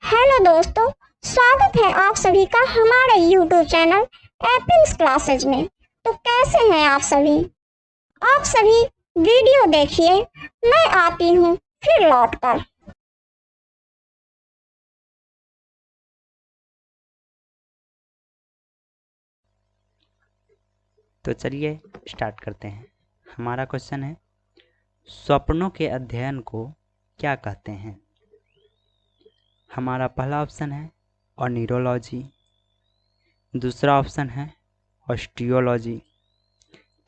Hello दोस्तों, स्वागत है आप सभी का हमारे YouTube चैनल एपिल्स क्लासेज में। तो कैसे हैं आप सभी? आप सभी वीडियो देखिए, मैं आती हूँ फिर लौट कर। तो चलिए स्टार्ट करते हैं। हमारा क्वेश्चन है, स्वप्नों के अध्ययन को क्या कहते हैं? हमारा पहला ऑप्शन है ऑर्निथोलॉजी, दूसरा ऑप्शन है ऑस्टियोलॉजी,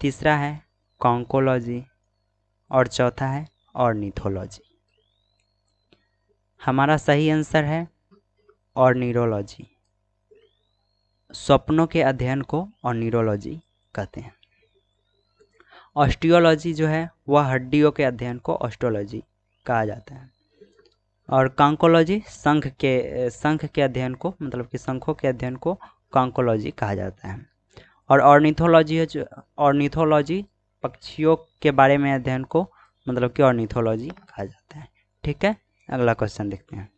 तीसरा है कॉन्कोलॉजी और चौथा है ऑर्निथोलॉजी। हमारा सही आंसर है ऑर्निथोलॉजी। स्वप्नों के अध्ययन को ऑर्निथोलॉजी कहते हैं। ऑस्टियोलॉजी जो है वह हड्डियों के अध्ययन को ऑस्टियोलॉजी कहा जाता है। और कांकोलॉजी शंख के अध्ययन को, मतलब कि शंखों के अध्ययन को कांकोलॉजी कहा जाता है। और ऑर्निथोलॉजी है जो ऑर्निथोलॉजी पक्षियों के बारे में अध्ययन को, मतलब कि ऑर्निथोलॉजी कहा जाता है। ठीक है, अगला क्वेश्चन देखते हैं।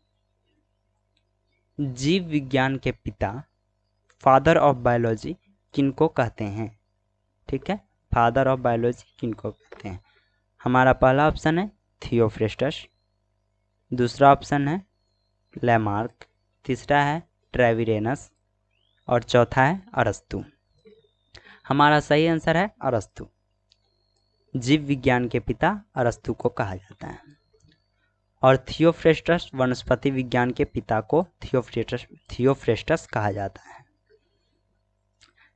जीव विज्ञान के पिता, फादर ऑफ बायोलॉजी किनको कहते हैं? ठीक है, फादर ऑफ बायोलॉजी किनको कहते हैं? हमारा पहला ऑप्शन है थियोफ्रेस्टस, दूसरा ऑप्शन है लैमार्क, तीसरा है ट्रेविरेनस और चौथा है अरस्तु। हमारा सही आंसर है अरस्तु। जीव विज्ञान के पिता अरस्तु को कहा जाता है। और थियोफ्रेस्टस वनस्पति विज्ञान के पिता को थियोफ्रेस्टस कहा जाता है।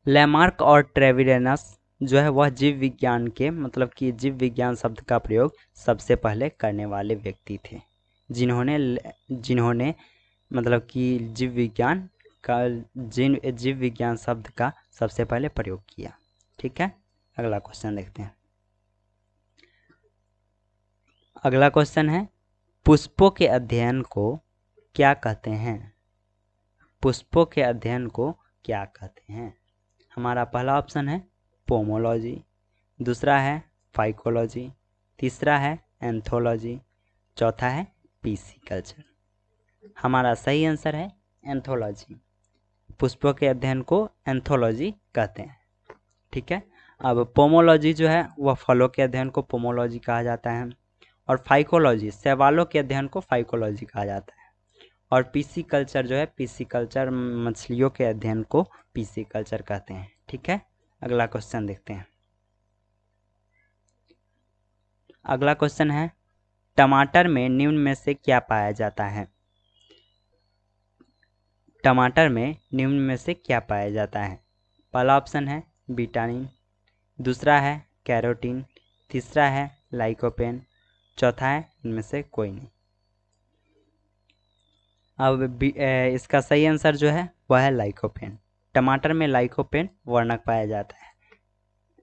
लैमार्क और ट्रेविरेनस जो है वह जीव विज्ञान के, मतलब कि जीव विज्ञान शब्द का प्रयोग सबसे पहले करने वाले व्यक्ति थे, जिन्होंने मतलब कि जीव विज्ञान शब्द का सबसे पहले प्रयोग किया। ठीक है, अगला क्वेश्चन देखते हैं। अगला क्वेश्चन है, पुष्पों के अध्ययन को क्या कहते हैं? पुष्पों के अध्ययन को क्या कहते हैं? हमारा पहला ऑप्शन है पोमोलॉजी, दूसरा है फाइकोलॉजी, तीसरा है एंथोलॉजी, चौथा है पीसिकल्चर। हमारा सही आंसर है एंथोलॉजी। पुष्पों के अध्ययन को एंथोलॉजी कहते हैं। ठीक है, अब पोमोलॉजी जो है वह फलों के अध्ययन को पोमोलॉजी कहा जाता है। और फाइकोलॉजी, शैवालों के अध्ययन को फाइकोलॉजी कहा जाता है। और पीसिकल्चर जो है, पीसिकल्चर मछलियों के अध्ययन को पीसिकल्चर कहते हैं। ठीक है, अगला क्वेश्चन देखते हैं। अगला क्वेश्चन है, टमाटर में निम्न में से क्या पाया जाता है? टमाटर में निम्न में से क्या पाया जाता है? पहला ऑप्शन है विटामिन, दूसरा है कैरोटीन, तीसरा है लाइकोपेन, चौथा है इनमें से कोई नहीं। अब इसका सही आंसर जो है वह है लाइकोपेन। टमाटर में लाइकोपेन वर्णक पाया जाता है।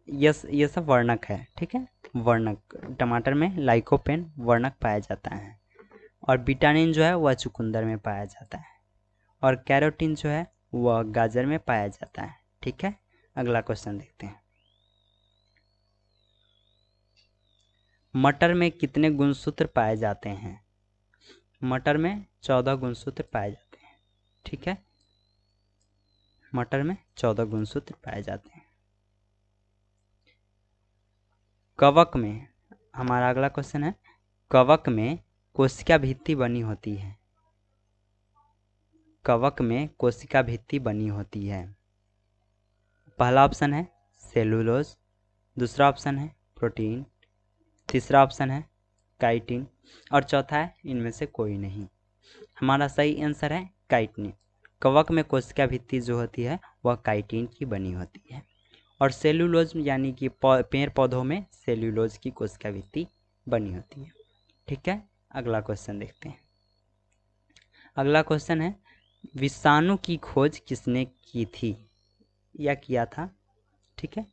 ये सब वर्णक है। ठीक है, वर्णक, टमाटर में लाइकोपेन वर्णक पाया जाता है। और विटामिन जो है वह चुकंदर में पाया जाता है। और कैरोटीन जो है वह गाजर में पाया जाता है। ठीक है, अगला क्वेश्चन देखते हैं। मटर में कितने गुणसूत्र पाए जाते हैं? मटर में 14 गुणसूत्र पाए जाते हैं। ठीक है, मटर में 14 गुणसूत्र पाए जाते हैं। कवक में, हमारा अगला क्वेश्चन है, कवक में कोशिका भित्ति बनी होती है। कवक में कोशिका भित्ति बनी होती है। पहला ऑप्शन है सेलुलोज, दूसरा ऑप्शन है प्रोटीन, तीसरा ऑप्शन है काइटिन और चौथा है इनमें से कोई नहीं। हमारा सही आंसर है काइटिन। कवक में कोशिका भित्ति जो होती है वह काइटिन की बनी होती है। और सेलुलोज यानी कि पेड़ पौधों में सेलुलोज की कोशिका भित्ति बनी होती है। ठीक है, अगला क्वेश्चन देखते हैं। अगला क्वेश्चन है, विषाणु की खोज किसने की थी या किया था? ठीक है,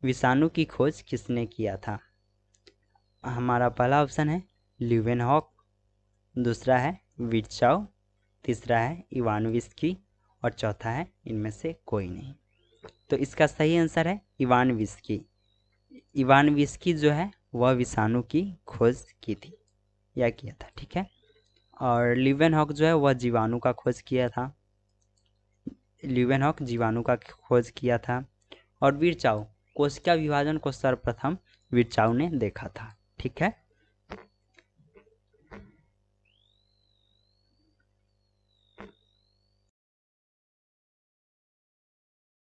विषाणु की खोज किसने किया था? हमारा पहला ऑप्शन है ल्यूवेनहॉक, दूसरा है विर्चाउ, तीसरा है इवानोविस्की और चौथा है इनमें से कोई नहीं। तो इसका सही आंसर है इवानोविस्की। इवानोविस्की जो है वह विषाणु की खोज की थी या किया था। ठीक है, और लीवेनहॉक जो है वह जीवाणु का खोज किया था। लीवेनहॉक जीवाणु का खोज किया था। और विरचाउ कोशिका विभाजन को सर्वप्रथम विरचाउ ने देखा था। ठीक है।